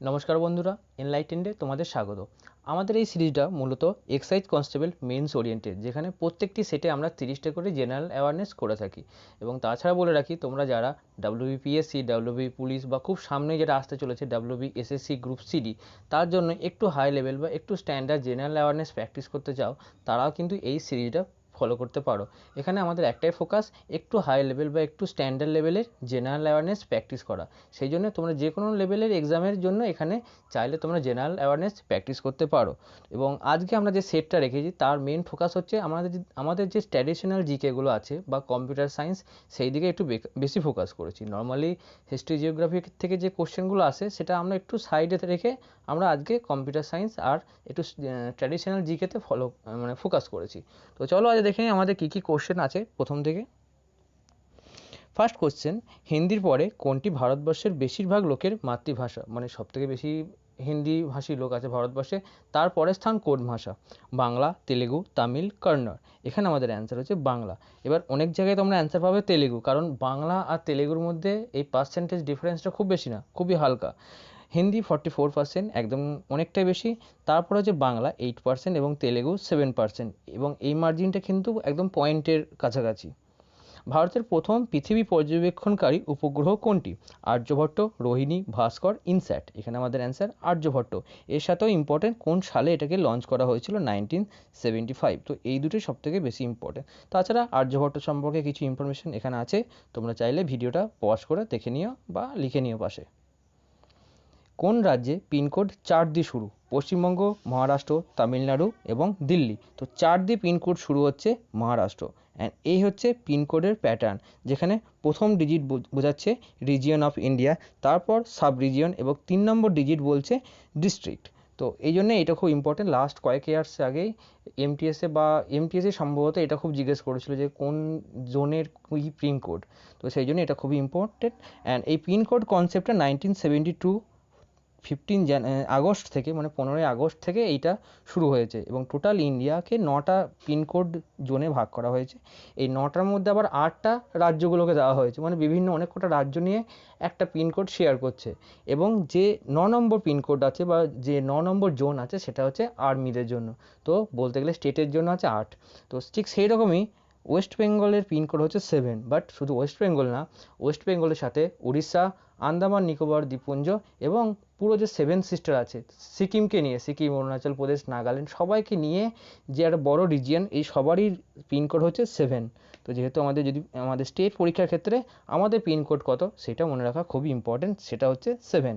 নমস্কার বন্ধুরা, এনলাইটেন্ডে তোমাদের স্বাগত। আমাদের এই সিরিজটা মূলত এক্সাইজ কনস্টেবল মেন্স ওরিয়েন্টেড, যেখানে প্রত্যেকটি সেটে আমরা 30টা করে জেনারেল অ্যাওয়ারনেস করে থাকি। এবং তাছাড়া বলে রাখি, তোমরা যারা ডাব্লিউবিপিএসসি, ডাব্লিউবি পুলিশ বা খুব সামনে যেটা আসতে চলেছে ডাব্লিউবি এসএসসি গ্রুপ সিডি, তার জন্য একটু হাই লেভেল বা একটু স্ট্যান্ডার্ড জেনারেল অ্যাওয়ারনেস প্র্যাকটিস করতে চাও, তারাও কিন্তু এই সিরিজটা ফলো করতে পারো। এখানে আমাদের একটাই ফোকাস, একটু হাই লেভেল বা একটু স্ট্যান্ডার্ড লেভেলের জেনারেল অ্যাওয়ারনেস প্র্যাকটিস করা। সেই জন্য তোমরা যে কোনো লেভেলের এক্সামের জন্য এখানে চাইলে তোমরা জেনারেল অ্যাওয়ারনেস প্র্যাকটিস করতে পারো। এবং আজকে আমরা যে সেটটা রেখেছি তার মেন ফোকাস হচ্ছে আমাদের যে ট্র্যাডিশনাল জিকেগুলো আছে বা কম্পিউটার সায়েন্স, সেই দিকে একটু বেশি ফোকাস করেছি। নর্মালি হিস্ট্রি জিওগ্রাফি থেকে যে কোশ্চেনগুলো আসে সেটা আমরা একটু সাইডে রেখে আমরা আজকে কম্পিউটার সায়েন্স আর একটু ট্র্যাডিশনাল জিকেতে ফোকাস করেছি। তো চলো আজ দেখে নিই আমাদের কী কী কোশ্চেন আছে প্রথম থেকে। ফার্স্ট কোশ্চেন, হিন্দির পরে কোনটি ভারতবর্ষের বেশিরভাগ লোকের মাতৃভাষা? মানে সবথেকে বেশি হিন্দি ভাষী লোক আছে ভারতবর্ষে, তার পরের স্থান কোন ভাষা? বাংলা, তেলেগু, তামিল, কন্নড়। এখানে আমাদের অ্যান্সার হচ্ছে বাংলা। এবার অনেক জায়গায় তোমরা অ্যান্সার পাবে তেলেগু, কারণ বাংলা আর তেলেগুর মধ্যে এই পার্সেন্টেজ ডিফারেন্সটা খুব বেশি না, খুবই হালকা। হিন্দি 44%, একদম অনেকটাই বেশি। তারপর হচ্ছে বাংলা 8% এবং তেলেগু 7%, এবং এই মার্জিনটা কিন্তু একদম পয়েন্টের কাছাকাছি। ভারতের প্রথম পৃথিবী পর্যবেক্ষণকারী উপগ্রহ কোনটি? আর্যভট্ট, রোহিণী, ভাস্কর, ইনস্যাট। এখানে আমাদের অ্যান্সার আর্যভট্ট। এর সাথেও ইম্পর্টেন্ট কোন সালে এটাকে লঞ্চ করা হয়েছিল, 1975। তো এই দুটোই সবথেকে বেশি ইম্পর্টেন্ট। তাছাড়া আর্যভট্ট সম্পর্কে কিছু ইনফরমেশন এখানে আছে, তোমরা চাইলে ভিডিওটা পজ করে দেখে নিও বা লিখে নিও পাশে। কোন রাজ্যে পিনকোড 4 দিয়ে শুরু? পশ্চিমবঙ্গ, মহারাষ্ট্র, তামিলনাড়ু এবং দিল্লি। তো 4 দিয়ে পিনকোড শুরু হচ্ছে মহারাষ্ট্র। অ্যান্ড এই হচ্ছে পিনকোডের প্যাটার্ন, যেখানে প্রথম ডিজিট বোঝাচ্ছে রিজিয়ন অফ ইন্ডিয়া, তারপর সাব রিজিয়ন এবং 3 নম্বর ডিজিট বলছে ডিস্ট্রিক্ট। তো এই জন্য এটা খুব ইম্পর্টেন্ট। লাস্ট কয়েক ইয়ার্স আগেই এমটিএসে সম্ভবত এটা খুব জিজ্ঞেস করেছিল যে কোন জোনের কী পিনকোড। তো সেই জন্য এটা খুবই ইম্পর্টেন্ট। অ্যান্ড এই পিনকোড কনসেপ্টটা 1972 আগস্ট থেকে, মানে 15ই আগস্ট থেকে এইটা শুরু হয়েছে, এবং টোটাল ইন্ডিয়াকে 9টা পিনকোড জোনে ভাগ করা হয়েছে। এই 9টার মধ্যে আবার 8টা রাজ্যগুলোকে দেওয়া হয়েছে, মানে বিভিন্ন অনেক কটা রাজ্য নিয়ে একটা পিনকোড শেয়ার করছে। এবং যে 9 নম্বর পিনকোড আছে বা যে 9 নম্বর জোন আছে সেটা হচ্ছে আর্মিদের জন্য। তো বলতে গেলে স্টেটের জন্য আছে 8। তো ঠিক সেই রকমই ওয়েস্ট বেঙ্গলের পিনকোড হচ্ছে 7, বাট শুধু ওয়েস্ট বেঙ্গল না, ওয়েস্ট বেঙ্গলের সাথে উড়িষ্যা, আন্দামান নিকোবর দ্বীপপুঞ্জ এবং পুরো যে 7 সিস্টার আছে সিকিমকে নিয়ে, সিকিম, অরুণাচল প্রদেশ, নাগাল্যান্ড সবাইকে নিয়ে যে একটা বড় রিজিয়ন, এই সবারই পিনকোড হচ্ছে 7। তো যেহেতু আমাদের স্টেট পরীক্ষার ক্ষেত্রে আমাদের পিনকোড কত সেটা মনে রাখা খুবই ইম্পর্টেন্ট, সেটা হচ্ছে 7।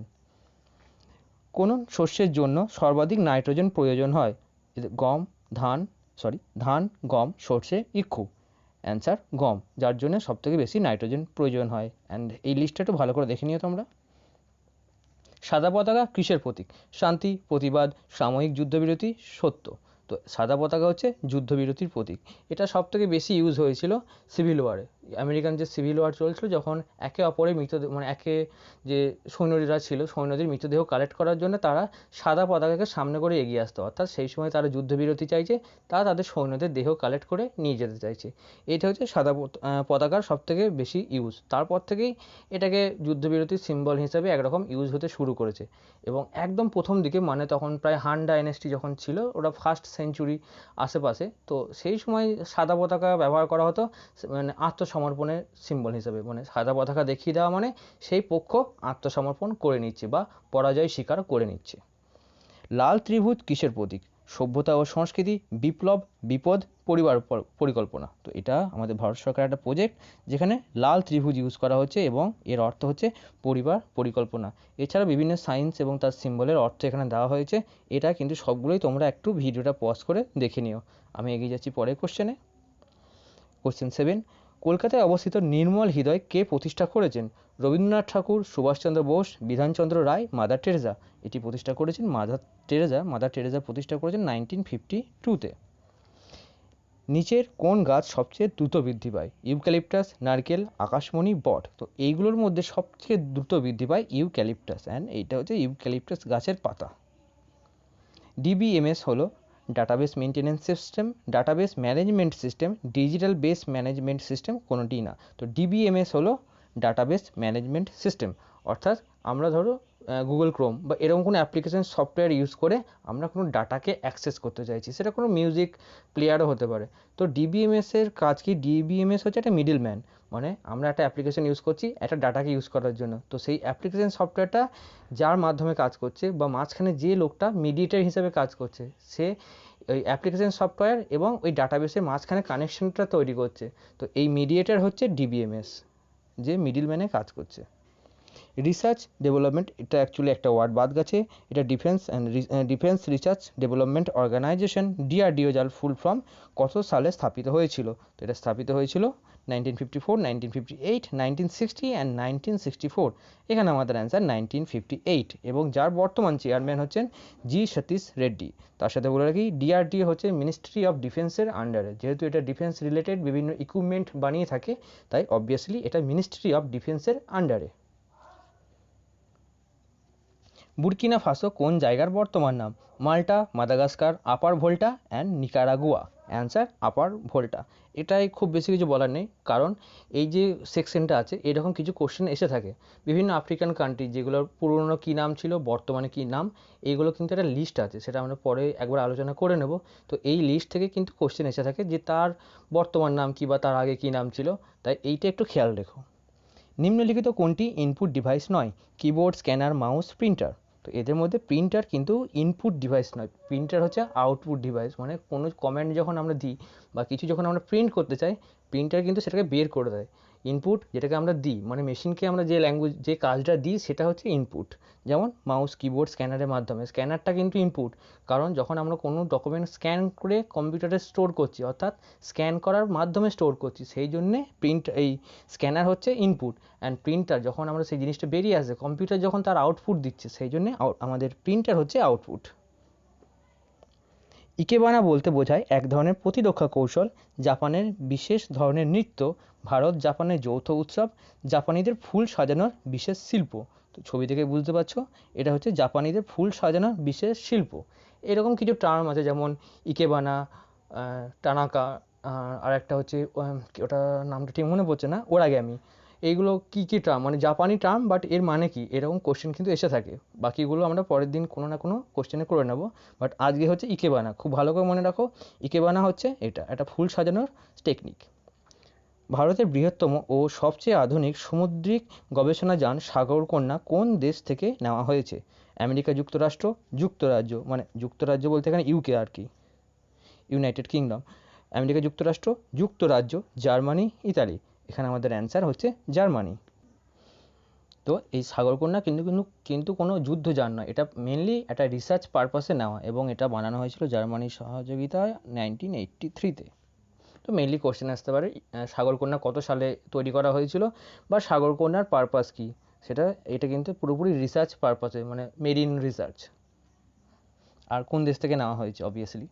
কোন শস্যের জন্য সর্বাধিক নাইট্রোজেন প্রয়োজন হয়? গম, ধান, গম, সর্ষে, ইক্ষু। অ্যান্সার গম, যার জন্য সবথেকে বেশি নাইট্রোজেন প্রয়োজন হয়। অ্যান্ড এই লিস্টটা একটু ভালো করে দেখে নিও তোমরা। সাদা পতাকা কিসের প্রতীক? শান্তি, প্রতিবাদ, সাময়িক যুদ্ধবিরতি, সত্য। তো সাদা পতাকা হচ্ছে যুদ্ধবিরতির প্রতীক। এটা সবথেকে বেশি ইউজ হয়েছিল সিভিল ওয়ারে। আমেরিকান যে সিভিল ওয়ার চলছিল, যখন একে অপরের মৃতদেহ, মানে যে সৈন্যরা ছিল, সৈন্যদের মৃতদেহ কালেক্ট করার জন্য তারা সাদা পতাকাকে সামনে করে এগিয়ে আসতো, অর্থাৎ সেই সময় তারা যুদ্ধবিরতি চাইছে, তারা তাদের সৈন্যদের দেহ কালেক্ট করে নিয়ে যেতে চাইছে। এটা হচ্ছে সাদা পতাকার সবথেকে বেশি ইউজ। তারপর থেকেই এটাকে যুদ্ধবিরতির সিম্বল হিসেবে একরকম ইউজ হতে শুরু করেছে। এবং একদম প্রথম দিকে, মানে তখন প্রায় হান ডাইনেস্টি যখন ছিল, ওরা ফার্স্ট সেঞ্চুরি আশেপাশে, তো সেই সময় সাদা পতাকা ব্যবহার করা হতো মানে আত্মসমর্পণের সিম্বল হিসেবে। মানে সাদা পতাকা দেখিয়ে দেওয়া মানে সেই পক্ষ আত্মসমর্পণ করে নিচ্ছে বা পরাজয় স্বীকার করে নিচ্ছে। লাল ত্রিভুজ কিসের প্রতীক? সভ্যতা ও সংস্কৃতি, বিপ্লব, বিপদ, পরিবার পরিকল্পনা। তো এটা আমাদের ভারত সরকারের একটা প্রজেক্ট, যেখানে লাল ত্রিভুজ ইউজ করা হচ্ছে এবং এর অর্থ হচ্ছে পরিবার পরিকল্পনা। এছাড়া বিভিন্ন সায়েন্স এবং তার সিম্বলের অর্থ এখানে দেওয়া হয়েছে। এটা কিন্তু সবগুলোই তোমরা একটু ভিডিওটা পজ করে দেখে নিও। আমি এগিয়ে যাচ্ছি পরের কোশ্চেনে। কোশ্চেন 7, কলকাতায় অবস্থিত নির্মল হৃদয় কে প্রতিষ্ঠা করেছেন? রবীন্দ্রনাথ ঠাকুর, সুভাষচন্দ্র বোস, বিধানচন্দ্র রায়, মাদার টেরেসা। এটি প্রতিষ্ঠা করেছেন মাদার টেরেসা প্রতিষ্ঠা করেছেন 1952-তে। নিচের কোন গাছ সবচেয়ে দ্রুত বৃদ্ধি পায়? ইউক্যালিপটাস, নারকেল, আকাশমণি, বট। তো এইগুলোর মধ্যে সবচেয়ে দ্রুত বৃদ্ধি পায় ইউক্যালিপটাস, অ্যান্ড এইটা হচ্ছে ইউক্যালিপটাস গাছের পাতা। ডিবিএমএস হলো database maintenance system, database management system, digital base management system, কোনোটিই না। তো ডিবিএমএস হলো ডাটাবেস ম্যানেজমেন্ট সিস্টেম। অর্থাৎ আমরা ধরো গুগল ক্রোম বা এরকম কোনো অ্যাপ্লিকেশন সফটওয়্যার ইউজ করে আমরা কোনো ডাটাকে অ্যাক্সেস করতে চাইছি, সেটা কোনো মিউজিক প্লেয়ারও হতে পারে। তো ডিবিএমএসের কাজ কি? ডিবিএমএস হচ্ছে একটা মিডল ম্যান, মানে আমরা একটা অ্যাপ্লিকেশন ইউজ করছি একটা ডাটাকে ইউজ করার জন্য, তো সেই অ্যাপ্লিকেশন সফটওয়্যারটা যার মাধ্যমে কাজ করছে বা মাঝখানে যে লোকটা মিডিয়েটর হিসেবে কাজ করছে, সে ওই অ্যাপ্লিকেশন সফটওয়্যার এবং ওই ডাটাবেসের মাঝখানে কানেকশনটা তৈরি করছে। তো এই মিডিয়েটর হচ্ছে ডিবিএমএস, যে মিডল ম্যানে কাজ করছে। রিসার্চ ডেভেলপমেন্ট, এটা অ্যাকচুয়ালি একটা ওয়ার্ড বাদ গেছে, এটা defence research development organisation, DRDO, যার ফুল ফর্ম কত সালে স্থাপিত হয়েছিল? তো এটা স্থাপিত হয়েছিল 1954, 1958, 1960 অ্যান্ড 1964। এখানে আমাদের অ্যান্সার 1958, এবং যার বর্তমান চেয়ারম্যান হচ্ছেন জি সতীশ রেড্ডি। তার সাথে বলে রাখি ডিআরডিও হচ্ছে মিনিস্ট্রি অফ ডিফেন্সের আন্ডারে, যেহেতু এটা ডিফেন্স রিলেটেড বিভিন্ন ইকুইপমেন্ট বানিয়ে থাকে, তাই অবভিয়াসলি এটা মিনিস্ট্রি অফ ডিফেন্সের আন্ডারে। বুরকিনা ফাসো কোন জায়গার বর্তমান নাম? Malta, Madagascar, Upper Volta and Nicaragua. Answer Upper Volta. এটাই খুব বেশি কিছু বলার নেই, কারণ এই যে সেকশনটা আছে এরকম কিছু কোশ্চেন এসে থাকে বিভিন্ন আফ্রিকান কান্ট্রি, যেগুলোর পুরনো কী নাম ছিল, বর্তমানে কী নাম, এইগুলো কিন্তু একটা লিস্ট আছে, সেটা আমরা পরে একবার আলোচনা করে নেব। তো এই লিস্ট থেকে কিন্তু কোশ্চেন এসে থাকে যে তার বর্তমান নাম কী বা তার আগে কী নাম ছিল, তাই এইটা একটু খেয়াল রেখো। নিম্নলিখিত কোনটি ইনপুট ডিভাইস নয়? Keyboard, scanner, mouse, printer. তো এদের মধ্যে প্রিন্টার কিন্তু ইনপুট ডিভাইস নয়, প্রিন্টার হচ্ছে আউটপুট ডিভাইস, মানে কোনো কমেন্ট যখন আমরা দিই বা কিছু যখন আমরা প্রিন্ট করতে চাই, প্রিন্টার কিন্তু সেটাকে বের করে দেয়। ইনপুট যেটাকে আমরা দিই, মানে মেশিনকে আমরা যে ল্যাঙ্গুয়েজ যে কাজটা দিই সেটা হচ্ছে ইনপুট। যেমন মাউস, কিবোর্ড, স্ক্যানারের মাধ্যমে, স্ক্যানারটা কিন্তু ইনপুট, কারণ যখন আমরা কোনো ডকুমেন্ট স্ক্যান করে কম্পিউটারে স্টোর করছি, অর্থাৎ স্ক্যান করার মাধ্যমে স্টোর করছি, সেই জন্যে এই স্ক্যানার হচ্ছে ইনপুট, অ্যান্ড প্রিন্টার যখন আমরা সেই জিনিসটা বেরিয়ে আসে, কম্পিউটার যখন তার আউটপুট দিচ্ছে, সেই জন্যে আমাদের প্রিন্টার হচ্ছে আউটপুট। ইকেবানা বলতে বোঝায় এক ধরনের প্রতিরক্ষা কৌশল, জাপানের বিশেষ ধরনের নৃত্য, ভারত জাপানের যৌথ উৎসব, জাপানিদের ফুল সাজানোর বিশেষ শিল্প। তো ছবি থেকে বুঝতে পারছো এটা হচ্ছে জাপানিদের ফুল সাজানোর বিশেষ শিল্প। এরকম কিছু টার্ম আছে, যেমন ইকেবানা, টানাকা, আর একটা হচ্ছে ওটা নামটা ঠিক মনে পড়ছে না, ওরাগ্যামি। এইগুলো কী কী টার্ম, মানে জাপানি টার্ম, বাট এর মানে কি, এরকম কোশ্চেন কিন্তু এসে থাকে। বাকিগুলো আমরা পরের দিন কোনো না কোনো কোশ্চেনে করে নেব, বাট আজকে হচ্ছে ইকেবানা, খুব ভালো করে মনে রাখো। ইকেবানা হচ্ছে এটা একটা ফুল সাজানোর টেকনিক। ভারতের বৃহত্তম ও সবচেয়ে আধুনিক সামুদ্রিক গবেষণাযান সাগরকন্যা কোন দেশ থেকে নেওয়া হয়েছে? আমেরিকা যুক্তরাষ্ট্র, যুক্তরাজ্য, মানে যুক্তরাজ্য বলতে এখানে ইউকে আর কি, ইউনাইটেড কিংডম, আমেরিকা যুক্তরাষ্ট্র, যুক্তরাজ্য, জার্মানি, ইতালি। এখানে আমাদের অ্যান্সার হচ্ছে জার্মানি। তো এই সাগরকন্যা কিন্তু কিন্তু কিন্তু কোনো যুদ্ধযান নয়, এটা মেনলি একটা রিসার্চ পারপাসে নেওয়া, এবং এটা বানানো হয়েছিল জার্মানির সহযোগিতায় 1983-তে। তো মেনলি কোশ্চেন আসতে পারে সাগরকন্যা কত সালে তৈরি করা হয়েছিল, বা সাগরকন্যার পারপাস কী, সেটা এটা কিন্তু পুরোপুরি রিসার্চ পারপাসে, মানে মেরিন রিসার্চ। আর কোন দেশ থেকে নেওয়া হয়েছে অবভিয়াসলি।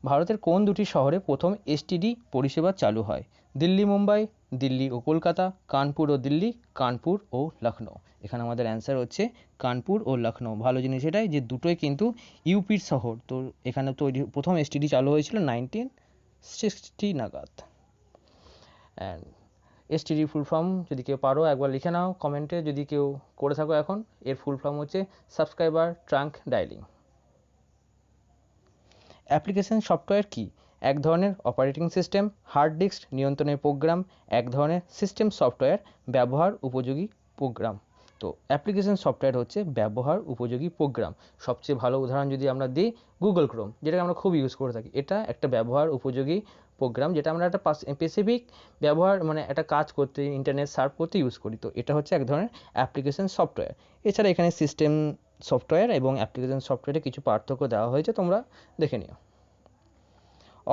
ভারতের কোন দুটি শহরে প্রথম এসটিডি পরিষেবা চালু হয়? দিল্লি, মুম্বাই, দিল্লি ও কলকাতা, কানপুর ও দিল্লি, কানপুর ও লখনৌ। এখানে আমাদের অ্যান্সার হচ্ছে কানপুর ও লখনৌ। ভালো জিনিস এটাই যে দুটোই কিন্তু ইউপির শহর, তো এখানে তৈরি প্রথম এসটিডি চালু হয়েছিল 1960 নাগাদ। অ্যান্ড এসটিডি ফুল ফর্ম যদি কেউ পারো একবার লিখে নাও কমেন্টে, যদি কেউ করে থাকো এখন, এর ফুল ফর্ম হচ্ছে subscriber trunk dialling. Application software কি? এক ধরনের অপারেটিং সিস্টেম, হার্ড ডিস্ক নিয়ন্ত্রণের প্রোগ্রাম, এক ধরনের সিস্টেম সফটওয়্যার, ব্যবহার উপযোগী প্রোগ্রাম। তো অ্যাপ্লিকেশন সফটওয়্যার হচ্ছে ব্যবহার উপযোগী প্রোগ্রাম। সবচেয়ে ভালো উদাহরণ যদি আমরা দিই, গুগল ক্রোম, যেটাকে আমরা খুব ইউজ করে থাকি, এটা একটা ব্যবহার উপযোগী প্রোগ্রাম, যেটা আমরা একটা স্পেসিফিক ব্যবহার, মানে একটা কাজ করতে, ইন্টারনেট সার্ফ করতে ইউজ করি। তো এটা হচ্ছে এক ধরনের অ্যাপ্লিকেশন সফটওয়্যার। এছাড়া এখানে সিস্টেম সফটওয়্যার এবং অ্যাপ্লিকেশন সফটওয়্যারে কিছু পার্থক্য দেওয়া হয়েছে, তোমরা দেখে নিও।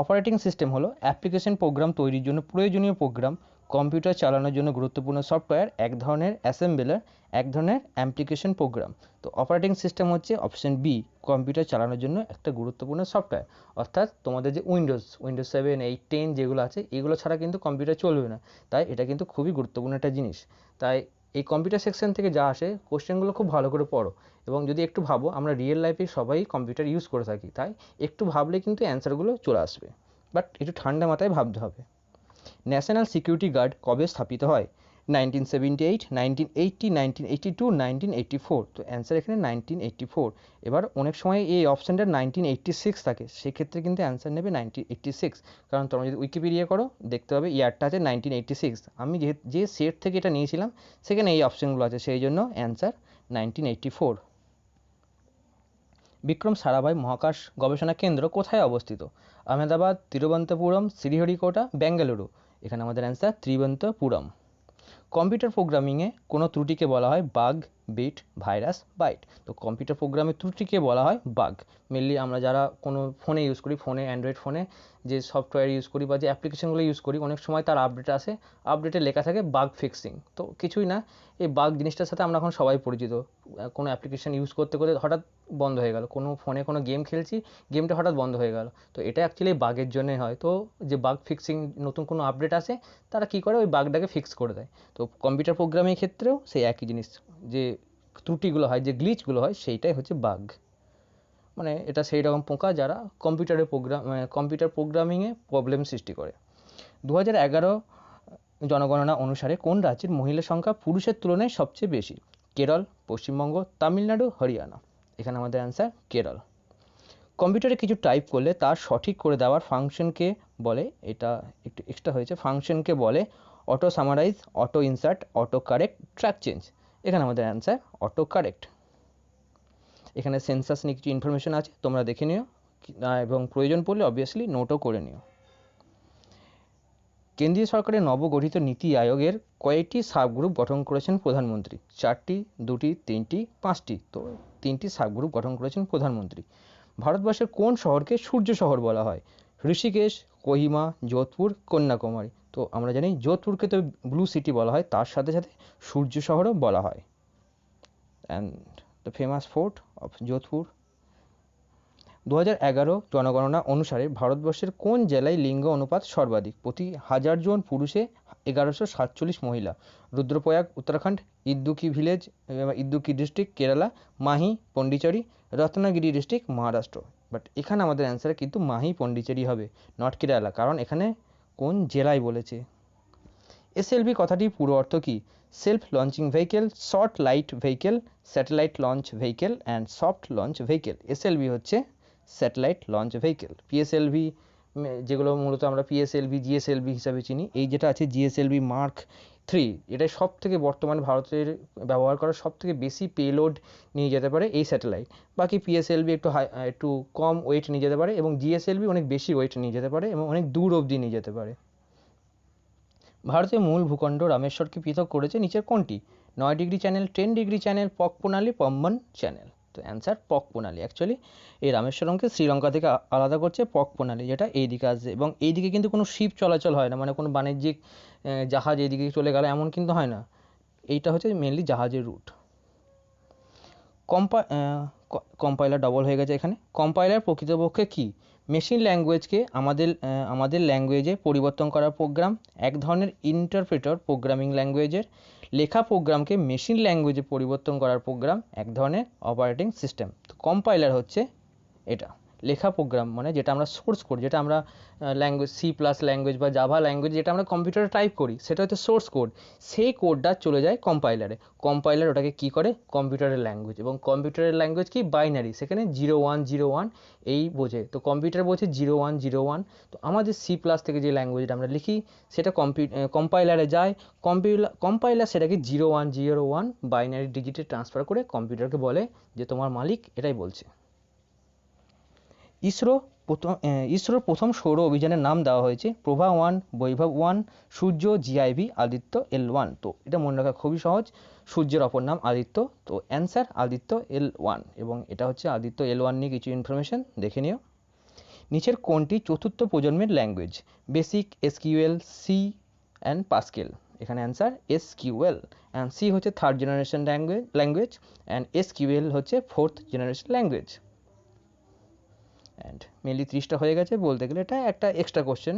অপারেটিং সিস্টেম হলো অ্যাপ্লিকেশন প্রোগ্রাম তৈরির জন্য প্রয়োজনীয় প্রোগ্রাম, কম্পিউটার চালানোর জন্য গুরুত্বপূর্ণ সফটওয়্যার, এক ধরনের অ্যাসেম্বলার, এক ধরনের অ্যাপ্লিকেশন প্রোগ্রাম। তো অপারেটিং সিস্টেম হচ্ছে অপশন বি, কম্পিউটার চালানোর জন্য একটা গুরুত্বপূর্ণ সফটওয়্যার। অর্থাৎ তোমাদের যে উইন্ডোজ 7, 8, 10 যেগুলো আছে, এগুলো ছাড়া কিন্তু কম্পিউটার চলবে না, তাই এটা কিন্তু খুবই গুরুত্বপূর্ণ একটা জিনিস। তাই এই কম্পিউটার সেকশন থেকে যা আসে কোশ্চেনগুলো খুব ভালো করে পড়ো, এবং যদি একটু ভাবো, আমরা রিয়েল লাইফে সবাই কম্পিউটার ইউজ করে থাকি, তাই একটু ভাবলে কিন্তু অ্যান্সারগুলো চলে আসবে, বাট একটু ঠান্ডা মাথায় ভাবতে হবে। ন্যাশনাল সিকিউরিটি গার্ড কবে স্থাপিত হয়? 1978, 1980, 1982, 1984। তো অ্যান্সার এখানে 1984। এবার অনেক সময় এই অপশানটা 1986 থাকে, সেক্ষেত্রে কিন্তু অ্যান্সার নেবে 1986, কারণ তোমরা যদি উইকিপিডিয়া করো দেখতে পাবে ইয়ারটা আছে 1986। আমি যে সেট থেকে এটা নিয়েছিলাম সেখানে এই অপশানগুলো আছে, সেই জন্য অ্যান্সার 1984। বিক্রম সারাভাই মহাকাশ গবেষণা কেন্দ্র কোথায় অবস্থিত? আহমেদাবাদ, তিরুবনন্তপুরম, শ্রীহরিকোটা, বেঙ্গালুরু। এখানে আমাদের অ্যান্সার তিরুবনন্তপুরম। কম্পিউটার প্রোগ্রামিংয়ে কোনো ত্রুটিকে বলা হয় বাগ, বিট, ভাইরাস, বাইট। তো কম্পিউটার প্রোগ্রামের ত্রুটিকে বলা হয় বাগ। মেনলি আমরা যারা কোনো ফোনে ইউজ করি, অ্যান্ড্রয়েড ফোনে যে সফটওয়্যার ইউজ করি বা যে অ্যাপ্লিকেশনগুলো ইউজ করি, অনেক সময় তার আপডেট আসে, আপডেটে লেখা থাকে বাগ ফিক্সিং। তো কিছুই না, এই বাগ জিনিসটার সাথে আমরা এখন সবাই পরিচিত। কোনো অ্যাপ্লিকেশন ইউজ করতে করতে হঠাৎ বন্ধ হয়ে গেল, কোনো ফোনে কোনো গেম খেলছি, গেমটা হঠাৎ বন্ধ হয়ে গেল, তো এটা অ্যাকচুয়ালি বাগের জন্যই হয়। তো যে বাগ ফিক্সিং, নতুন কোনো আপডেট আসে, তারা কী করে ওই বাগটাকে ফিক্স করে দেয়। তো কম্পিউটার প্রোগ্রামিং ক্ষেত্রেও সেই একই জিনিস, যে ত্রুটিগুলো হয়, যে গ্লিচগুলো হয়, সেইটাই হচ্ছে বাগ। মানে এটা সেই রকম পোকা যারা কম্পিউটার প্রোগ্রামিংয়ে প্রবলেম সৃষ্টি করে। 2011 জনগণনা অনুসারে কোন রাজ্যের মহিলা সংখ্যা পুরুষের তুলনায় সবচেয়ে বেশি? কেরল, পশ্চিমবঙ্গ, তামিলনাড়ু, হরিয়ানা। এখানে আমাদের অ্যান্সার কেরল। কম্পিউটারে কিছু টাইপ করলে তার সঠিক করে দেওয়ার ফাংশনকে বলে, এটা একটু এক্সট্রা হয়েছে, ফাংশনকে বলে auto summarise, auto insert, auto correct, track change. এখানে আমাদের অ্যান্সার অটো কারেক্ট। এখানে সেন্সাস নিয়ে কিছু ইনফরমেশন আছে, তোমরা দেখে নিও, এবং প্রয়োজন পড়লে অবভিয়াসলি নোটও করে নিও। কেন্দ্রীয় সরকারের নবগঠিত নীতি আয়োগের কয়েকটি সাবগ্রুপ গঠন করেছেন প্রধানমন্ত্রী? 4টি, 2টি, 3টি, 5টি। তো 3টি সাবগ্রুপ গঠন করেছেন প্রধানমন্ত্রী। ভারতবর্ষের কোন শহরকে সূর্য শহর বলা হয়? ঋষিকেশ, কোহিমা, যোধপুর, কন্যাকুমারী। তো আমরা জানি যোধপুরকে তো ব্লু সিটি বলা হয়, তার সাথে সাথে সূর্য শহরও বলা হয়। And the famous fort of Jodhpur. 2011 জনগণনা অনুসারে ভারতবর্ষের কোন জেলায় লিঙ্গ অনুপাত সর্বাধিক? প্রতি 1000 জন পুরুষে 1147 মহিলা। Rudraprayag Uttarakhand, Idukki district Kerala, Mahe Pondicherry, Ratnagiri district Maharashtra. But এখানে আমাদের অ্যান্সার কিন্তু মাহি পন্ডিচেরি হবে, নট কেরালা, কারণ এখানে কোন জেলায় বলেছে। এসএলভি কথাটির পুরো অর্থ কী? Self launching vehicle, short light vehicle, satellite launch vehicle and soft launch vehicle. SLV হচ্ছে স্যাটেলাইট লঞ্চ ভেহিকেল। পিএসএলভি, যেগুলো মূলত আমরা পিএসএলভি, জিএসএলভি হিসাবে চিনি, এই যেটা আছে জিএসএলভি মার্ক 3, এটাই সব থেকে বর্তমানে ভারতের ব্যবহার করা সব থেকে বেশি পেলোড নিয়ে যেতে পারে এই স্যাটেলাইট। বাকি পিএসএলভি একটু কম ওয়েট নিয়ে যেতে পারে, এবং জিএসএলভি অনেক বেশি ওয়েট নিয়ে যেতে পারে এবং অনেক দূর অবধি নিয়ে যেতে পারে। ভারতের মূল ভূখণ্ড রামেশ্বরকে পৃথক করেছে নিচের কোনটি? 9 ডিগ্রি চ্যানেল, 10 ডিগ্রি চ্যানেল, পক প্রণালী, পম্বন চ্যানেল। তো অ্যান্সার পক প্রণালী। অ্যাকচুয়ালি এই রামেশ্বরমকে শ্রীলঙ্কা থেকে আলাদা করছে পক প্রণালী, যেটা এই দিকে আসছে, এবং এই দিকে কিন্তু কোনো শিপ চলাচল হয় না, মানে কোনো বাণিজ্যিক জাহাজ এইদিকে চলে গেল এমন কিন্তু হয় না, এইটা হচ্ছে মেনলি জাহাজের রুট। কম্পাইলার ডবল হয়ে গেছে এখানে। কম্পাইলার প্রকৃতপক্ষে কী? মেশিন ল্যাঙ্গুয়েজকে আমাদের ল্যাঙ্গুয়েজে পরিবর্তন করার প্রোগ্রাম, এক ধরনের ইন্টারপ্রেটর প্রোগ্রামিং ল্যাঙ্গুয়েজের। লেখা প্রোগ্রামকে মেশিন ল্যাঙ্গুয়েজে পরিবর্তন করার প্রোগ্রাম, এক ধরনের অপারেটিং সিস্টেম। তো কম্পাইলার হচ্ছে এটা, লেখা প্রোগ্রাম মানে যেটা আমরা সোর্স কোড, যেটা আমরা ল্যাঙ্গুয়েজ সি প্লাস ল্যাঙ্গুয়েজ বা জাভা ল্যাঙ্গুয়েজ যেটা আমরা কম্পিউটারে টাইপ করি, সেটা হচ্ছে সোর্স কোড। সেই কোডটা চলে যায় কম্পাইলারে, কম্পাইলার ওটাকে কী করে? কম্পিউটারের ল্যাঙ্গুয়েজ, এবং কম্পিউটারের ল্যাঙ্গুয়েজ কি? বাইনারি, সেখানে 0 1 0 1 এই বোঝে। তো কম্পিউটার বোঝে 0 1 0 1। তো আমাদের সি প্লাস থেকে যে ল্যাঙ্গুয়েজটা আমরা লিখি সেটা কম্পাইলারে যায়, কম্পাইলার সেটাকে 0 1 0 1 বাইনারি ডিজিটে ট্রান্সফার করে কম্পিউটারকে বলে যে তোমার মালিক এটাই বলছে। ইসরোর প্রথম সৌর অভিযানের নাম দেওয়া হয়েছে প্রভা 1, বৈভব 1, সূর্য, জিআইভি, আদিত্য L1। তো এটা মনে রাখা খুবই সহজ, সূর্যের অপর নাম আদিত্য, তো অ্যান্সার আদিত্য L1, এবং এটা হচ্ছে আদিত্য L1 নিয়ে কিছু ইনফরমেশন দেখে নিও। নিচের কোনটি চতুর্থ প্রজন্মের language? BASIC, SQL, C and Pascal. এখানে অ্যান্সার এসকিউএল, অ্যান্ড সি হচ্ছে third generation language and SQL হচ্ছে fourth generation language. And mainly 30টা হয়ে গেছে, বলতে গেলে এটা একটা এক্সট্রা কোশ্চেন।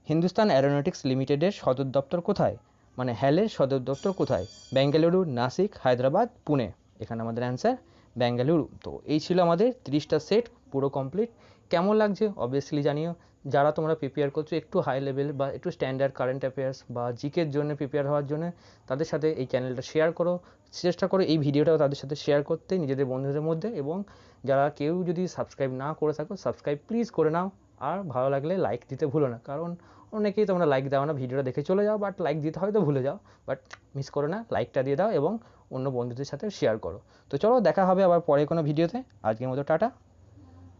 হিন্দুস্তান অ্যারোনটিক্স লিমিটেডের সদর দপ্তর কোথায়? মানে হ্যালের সদর দপ্তর কোথায়? বেঙ্গালুরু, নাসিক, হায়দ্রাবাদ, পুনে। এখানে আমাদের অ্যান্সার বেঙ্গালুরু। তো এই ছিল আমাদের 30টা সেট পুরো কমপ্লিট। কেমন লাগছে অবভিয়াসলি জানিও। যারা তোমরা প্রিপেয়ার করছো একটু হাই লেভেল বা একটু স্ট্যান্ডার্ড কারেন্ট অ্যাফেয়ার্স বা জিকের জন্য প্রিপেয়ার হওয়ার জন্য, তাদের সাথে এই চ্যানেলটা শেয়ার করো, চেষ্টা করো এই ভিডিওটাও তাদের সাথে শেয়ার করতে নিজেদের বন্ধুদের মধ্যে। এবং যারা কেউ যদি সাবস্ক্রাইব না করে থাকো, সাবস্ক্রাইব প্লিজ করে নাও। আর ভালো লাগলে লাইক দিতে ভুলো না, কারণ অনেকেই তোমরা লাইক দাও না, ভিডিওটা দেখে চলে যাও, বাট লাইক দিতে হয়তো ভুলে যাও, বাট মিস করো না, লাইকটা দিয়ে দাও এবং অন্য বন্ধুদের সাথে শেয়ার করো। তো চলো দেখা হবে আবার পরে কোনো ভিডিওতে, আজকের মতো টাটা।